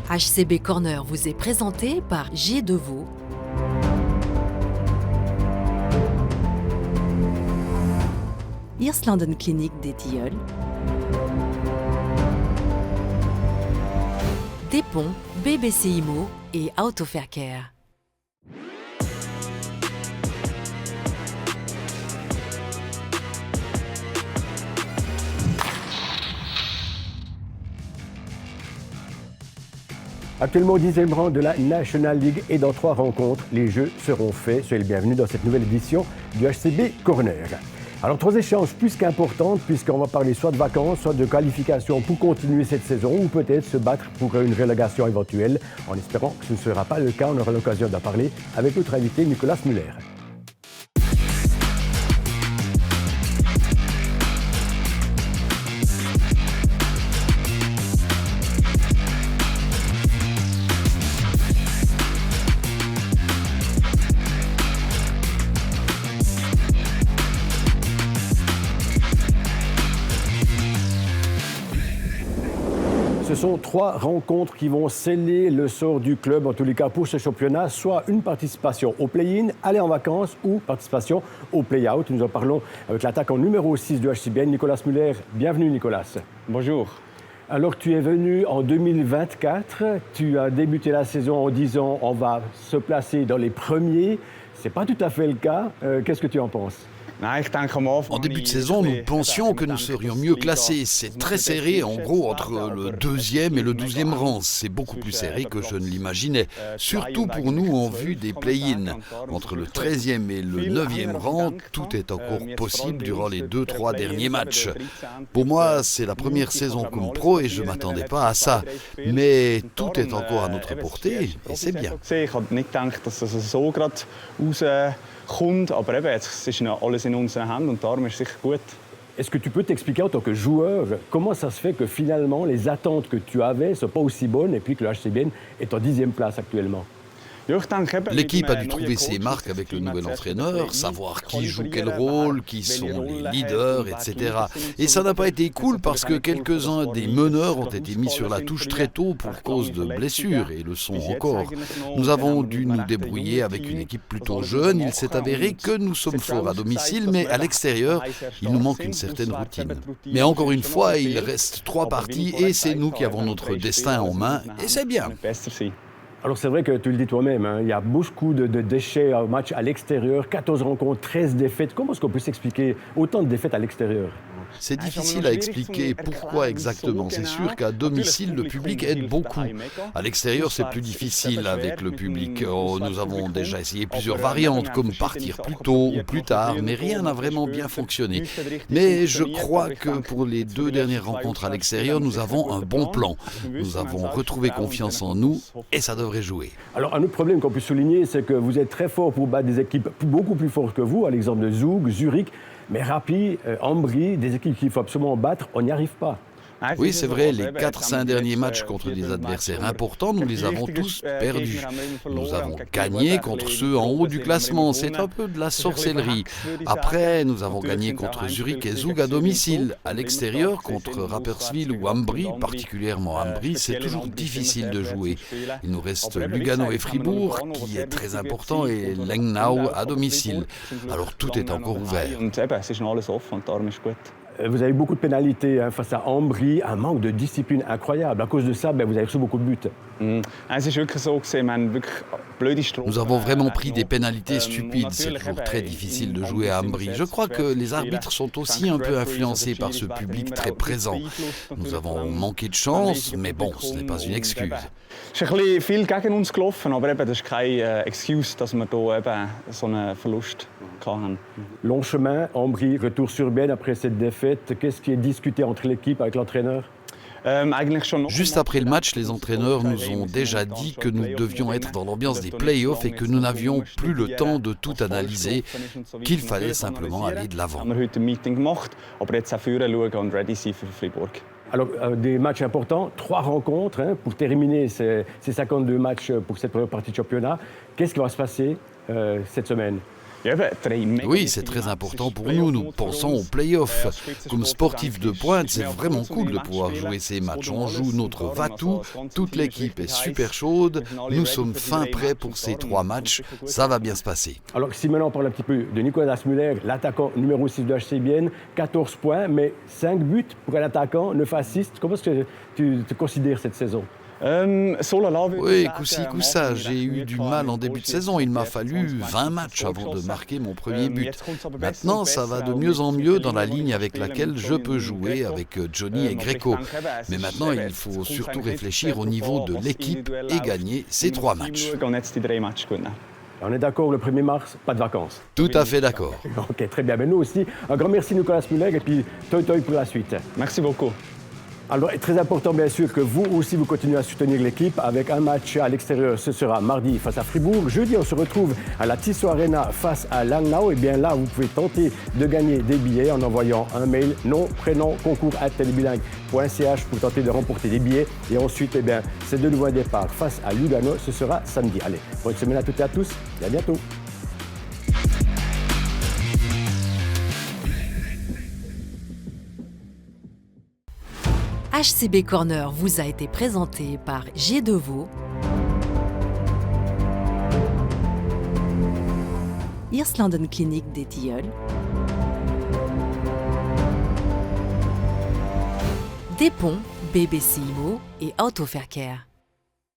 HCB Corner vous est présenté par J. Deveau, Hirslanden Clinique des Tilleuls, Dépont, BBC Immo et Autofaircare. Actuellement au 10e rang de la National League et dans 3 rencontres, les jeux seront faits. Soyez le bienvenu dans cette nouvelle édition du HCB Corner. Alors 3 échéances plus qu'importantes puisqu'on va parler soit de vacances, soit de qualifications pour continuer cette saison ou peut-être se battre pour une relégation éventuelle. En espérant que ce ne sera pas le cas, on aura l'occasion d'en parler avec notre invité Nicolas Müller. Ce sont 3 rencontres qui vont sceller le sort du club, en tous les cas pour ce championnat, soit une participation au play-in, aller en vacances ou participation au play-out. Nous en parlons avec l'attaquant numéro 6 du HCBN, Nicolas Müller. Bienvenue Nicolas. Bonjour. Alors tu es venu en 2024, tu as débuté la saison en disant on va se placer dans les premiers. Ce n'est pas tout à fait le cas. Qu'est-ce que tu en penses ? En début de saison, nous pensions que nous serions mieux classés. C'est très serré, en gros, entre le 2e et le 12e rang. C'est beaucoup plus serré que je ne l'imaginais. Surtout pour nous en vue des play-in. Entre le 13e et le 9e rang, tout est encore possible durant les 2-3 derniers matchs. Pour moi, c'est la première saison comme pro et je ne m'attendais pas à ça. Mais tout est encore à notre portée et c'est bien. Kommt, aber eben, es ist noch alles in unseren Händen und darum ist es sicher gut. Est-ce que tu peux t'expliquer en tant que joueur, comment ça se fait que finalement les attentes que tu avais ne sont pas aussi bonnes et puis que le HCBN est en 10e place actuellement ? L'équipe a dû trouver ses marques avec le nouvel entraîneur, savoir qui joue quel rôle, qui sont les leaders, etc. Et ça n'a pas été cool parce que quelques-uns des meneurs ont été mis sur la touche très tôt pour cause de blessures et le sont encore. Nous avons dû nous débrouiller avec une équipe plutôt jeune. Il s'est avéré que nous sommes forts à domicile, mais à l'extérieur, il nous manque une certaine routine. Mais encore une fois, il reste 3 parties et c'est nous qui avons notre destin en main et c'est bien. Alors c'est vrai que tu le dis toi-même, hein, il y a beaucoup de déchets au match à l'extérieur, 14 rencontres, 13 défaites. Comment est-ce qu'on peut s'expliquer autant de défaites à l'extérieur ? C'est difficile à expliquer pourquoi exactement. C'est sûr qu'à domicile, le public aide beaucoup. À l'extérieur, c'est plus difficile avec le public. Nous avons déjà essayé plusieurs variantes, comme partir plus tôt ou plus tard, mais rien n'a vraiment bien fonctionné. Mais je crois que pour les 2 dernières rencontres à l'extérieur, nous avons un bon plan. Nous avons retrouvé confiance en nous et ça devrait jouer. Alors un autre problème qu'on peut souligner, c'est que vous êtes très fort pour battre des équipes beaucoup plus fortes que vous, à l'exemple de Zug, Zurich. Mais Rappi, Ambri, des équipes qu'il faut absolument battre, on n'y arrive pas. Oui, c'est vrai, les 4-5 derniers matchs contre des adversaires importants, nous les avons tous perdus. Nous avons gagné contre ceux en haut du classement, c'est un peu de la sorcellerie. Après, nous avons gagné contre Zurich et Zug à domicile. À l'extérieur, contre Rapperswil ou Ambri, particulièrement Ambri, c'est toujours difficile de jouer. Il nous reste Lugano et Fribourg, qui est très important, et Lengnau à domicile. Alors tout est encore ouvert. Vous avez beaucoup de pénalités face à Ambri, un manque de discipline incroyable. À cause de ça, vous avez reçu beaucoup de buts. Nous avons vraiment pris des pénalités stupides. C'est toujours très difficile de jouer à Ambri. Je crois que les arbitres sont aussi un peu influencés par ce public très présent. Nous avons manqué de chance, mais bon, ce n'est pas une excuse. Es ist ein bisschen viel gegen uns gelaufen, aber eben, das ist keine Excuse, dass wir hier eben so einen Verlust hatten. Long chemin, Ambri, retour sur Bienne après cette défaite. Qu'est-ce qui est discuté entre l'équipe avec l'entraîneur ? Juste après le match, les entraîneurs nous ont déjà dit que nous devions être dans l'ambiance des play-offs et que nous n'avions plus le temps de tout analyser, qu'il fallait simplement aller de l'avant. Alors, des matchs importants, 3 rencontres pour terminer ces 52 matchs pour cette première partie de championnat. Qu'est-ce qui va se passer cette semaine ? Oui, c'est très important pour nous. Nous pensons aux play-offs. Comme sportif de pointe, c'est vraiment cool de pouvoir jouer ces matchs. On joue notre va-tout. Toute l'équipe est super chaude. Nous sommes fin prêts pour ces 3 matchs. Ça va bien se passer. Alors, si maintenant on parle un petit peu de Nicolas Müller, l'attaquant numéro 6 de HC Bienne, 14 points, mais 5 buts pour un attaquant, 9 assists. Comment est-ce que tu te considères cette saison? Oui, coup-ci, coup-ça. J'ai eu du mal en début de saison. Il m'a fallu 20 matchs avant de marquer mon premier but. Maintenant, ça va de mieux en mieux dans la ligne avec laquelle je peux jouer avec Johnny et Greco. Mais maintenant, il faut surtout réfléchir au niveau de l'équipe et gagner ces 3 matchs. On est d'accord, le 1er mars, pas de vacances. Tout à fait d'accord. Ok, très bien. Mais nous aussi, un grand merci Nicolas Müller et puis toi pour la suite. Merci beaucoup. Alors, très important, bien sûr, que vous aussi, vous continuez à soutenir l'équipe avec un match à l'extérieur. Ce sera mardi face à Fribourg. Jeudi, on se retrouve à la Tissot Arena face à Langnau. Et bien là, vous pouvez tenter de gagner des billets en envoyant un mail, nom, prénom, concours@telebilingue.ch pour tenter de remporter des billets. Et ensuite, eh bien, c'est de nouveau un départ face à Lugano. Ce sera samedi. Allez, bonne semaine à toutes et à tous et à bientôt. HCB Corner vous a été présenté par G2VO, Irslanden Clinique des Tilleuls, Des Ponts, BBC Immo et Autoverkehr.